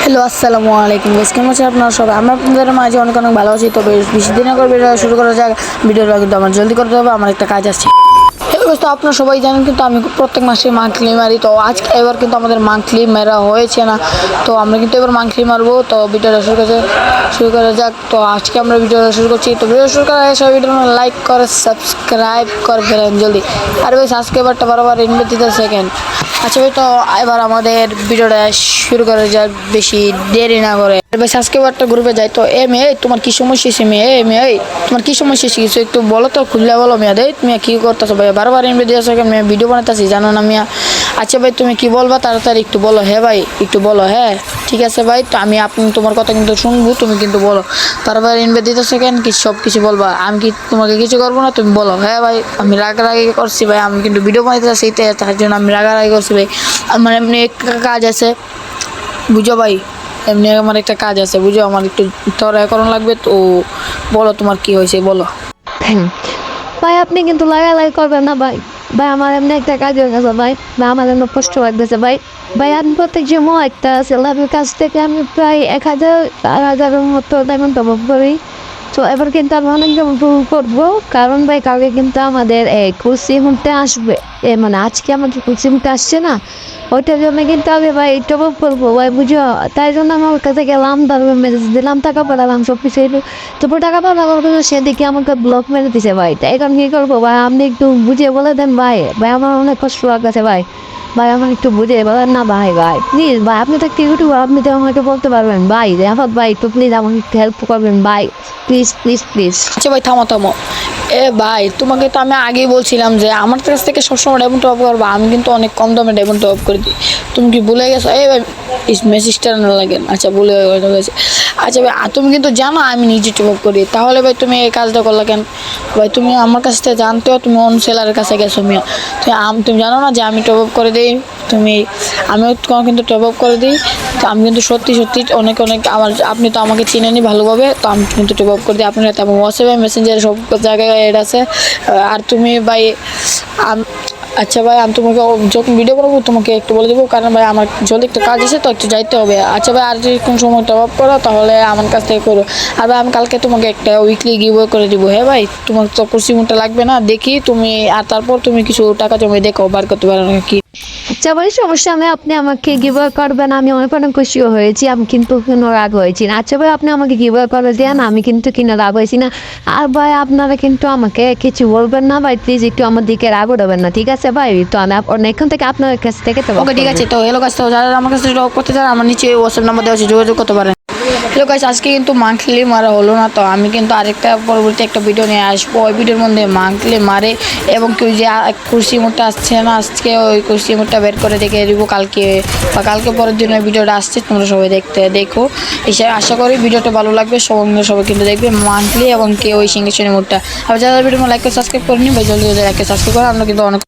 Hello আসসালামু আলাইকুম guys, কেমন আছেন আপনারা সবাই? আমরা আপনাদের মাঝে অনেক অনেক ভালো আছি। তবে বেশি দিন করে ভিডিও শুরু করা যাক। ভিডিওটা কিন্তু আমার জলদি করতে হবে, আমার একটা কাজ আছে। হ্যালো গাইস, তো আপনারা সবাই জানেন কিন্তু আমি প্রত্যেক মাসে মান্থলি মারি। তো আজকে এবার কিন্তু আমাদের মান্থলি মারা হয়েছে না, তো আমরা কিন্তু এবার মান্থলি মারবো। তো ভিডিওটা শুরু করা যাক। তো আজকে আমরা ভিডিওটা শুরু করছি। তো ভিডিও শুরু করার আগে সবাই ভিডিও লাইক করে সাবস্ক্রাইব করে ফেলেন জলদি। আর ভাই সাবস্ক্রাইবারটা বারবার ইনভাইট দিতে সেকেন্ড। আচ্ছা ভাই, তো এবার আমাদের ভিডিওটা শুরু করা যাক বেশি দেরি না করে। ভাই সাবস্ক্রাইবারটা গ্রুপে যায়। তো মেয়ে তোমার কি সমস্যা হয়েছে? মেয়ে তোমার কি সমস্যা হয়েছে কিছু একটু বলো তো, খুললে বলো। মেয়া দেয় তুমি কি করতেছো ভাই? বারবার ইনভাইট দিয়েছো কেন? মেয়ে ভিডিও বানাতেছি জানো না মিয়া? আচ্ছা ভাই, তুমি কি বলবা তাড়াতাড়ি একটু বলো। হ্যাঁ ভাই একটু বলো। হ্যাঁ ঠিক আছে ভাই, তো আমি তোমার কথা কিন্তু শুনবো, তুমি কিন্তু বলো। বারবার ইনভাইট দিতেছো কেন? সব কিছু বলবা, আমি কি তোমাকে কিছু করবো না? তুমি বলো। হ্যাঁ ভাই, আমি রাগারাগি করছি ভাই, আমি কিন্তু ভিডিও বানাতে চাচ্ছি, তার জন্য আমি রাগারাগি করছি ভাই। আমার এমনি একটা কাজ আছে বুঝো ভাই, এমনি আমার একটা কাজ আছে বুঝো, আমার একটু তরয় করানো লাগবে। তো বলো তোমার কি হয়েছে বলো। ভাই আপনি কিন্তু লাগালাই করবেন না ভাই। ভাই আমার এমনি একটা কাজ হয়ে গেছে ভাই। ভাই আমার এমনি কষ্ট লাগতেছে ভাই। ভাই আমি প্রত্যেক সময় একটা সেলাপের কাছ থেকে আমি প্রায় 1,000-1,500-এর মতো ডায়মন্ড টপ আপ করি। তো এবার কিন্তু আমি অনেক ভুল করবো, কারণ ভাই কালকে কিন্তু আমাদের এই কুর্সি মুহূর্তে আসবে, মানে আজকে আমাদের কুর্সি মুহূর্তে আসছে না, ওইটার জন্য কিন্তু আমি ভাই টপ আপ করবো ভাই বুঝো। তাই জন্য আমার কাছে গেলাম, তারপর মেসেজ দিলাম, টাকা পাঠালাম, সব কিছু। তারপর টাকা পাঠাবার জন্য সেদিকে আমাকে ব্লক মেরে দিছে ভাই। তাই এখন কী করবো ভাই? আপনি একটু বুঝিয়ে বলে দেন ভাই। ভাই আমার অনেক কষ্ট লাগছে ভাই। ভাই আমার একটু বুঝিয়ে বলেন না ভাই। ভাই প্লিজ ভাই, আপনি তো একটু ইউটিউব, আপনি তো আমাকে বলতে পারবেন ভাই। রেফাত ভাই একটু প্লিজ আমাকে একটু হেল্প করবেন ভাই, প্লিজ প্লিজ প্লিজ। আচ্ছা ভাই থামো। ভাই তোমাকে তো আমি আগেই বলছিলাম যে আমার কাছ থেকে সবসময় ডায়মন্ড টপ করবো, আমি কিন্তু অনেক কম দামে ডায়মন্ড টপ করে দিই। তুমি কি ভুলে গেছো? ভাই মেসেজটা না লাগেন। আচ্ছা ভুলে গেছে। আচ্ছা ভাই তুমি কিন্তু জানো আমি নিজে টপ আপ করি, তাহলে ভাই তুমি এই কাজটা করলে কেন? ভাই তুমি আমার কাছ থেকে জানতেও তুমি অন সেলারের কাছে গেছো মিয়া। তুমি জানো না যে আমি টপ আপ করে দিই? আমিও কিন্তু টপ আপ করে দিই। তো আমি কিন্তু সত্যি অনেক আপনি তো আমাকে চিনেনি ভালোভাবে, তো আমি কিন্তু টপ আপ করে দিই আপনার সাথে। আমার হোয়াটসঅ্যাপে মেসেঞ্জারে সব জায়গায় অ্যাড আছে। আর তুমি ভাই আচ্ছা ভাই, আমি তোমাকে যখন ভিডিও করবো তোমাকে একটু বলে দেবো, কারণ ভাই আমার জলদি একটা কাজ আছে, তো একটু যাইতে হবে। আচ্ছা ভাই, আর যদি কোন সময় টপ আপ করো তাহলে আমার কাছ থেকে করো। আর ভাই আমি কালকে তোমাকে একটা উইকলি গিভওয়ে করে দিব। হ্যাঁ ভাই, তোমার তো পরিশ্রমটা লাগবে না দেখি তুমি, আর তারপর তুমি কিছু টাকা জমিয়ে দেখো বার করতে পারো নাকি। আচ্ছা ভাই সমস্যা নেই, আপনি আমাকে গিভওয়ে করবেন, আমি অনেক অনেক খুশিও হয়েছি, আমি কিন্তু কোনো রাগ হয়েছি না। আচ্ছা ভাই আপনি আমাকে গিভওয়ে করে দেন, আমি কিন্তু কিনা রাগ হয়েছি না। আর ভাই আপনারা কিন্তু আমাকে কিছু বলবেন না ভাই, প্লিজ একটু আমার দিকে রাগ উঠাবেন না, ঠিক আছে ভাই? তো আমি এখন থেকে আপনার কাছ থেকে তো ওকে ঠিক আছে। তো হ্যালো গাইস, তো যারা আমার কাছে টপ করতে চান আমার নিচে হোয়াটসঅ্যাপ নাম্বার দেওয়া আছে, যোগাযোগ করতে পারেন। হ্যালো গাইস, আজকে কিন্তু মান্থলি মারা হলো না, তো আমি কিন্তু আরেকটা পরবর্তী একটা ভিডিও নিয়ে আসবো। ওই ভিডিওর মধ্যে মান্থলি মারে এবং কেউ যে কুর্সি মোটটা আসছে না, আজকে ওই কুর্সি মোটটা বের করে দেখে দিব কালকে বা কালকে পরের দিন ওই ভিডিওটা আসছে, তোমরা সবাই দেখো। এসে আশা করি ভিডিওটা ভালো লাগবে, সবাই কিন্তু দেখবে মান্থলি এবং কেউ ওই সিংহেশ্বরী মোটটা। আর যারা ভিডিও লাইক করে সাবস্ক্রাইব করেনি ভাই জলদি লাইক করে সাবস্ক্রাইব করে, আমরা কিন্তু অনেক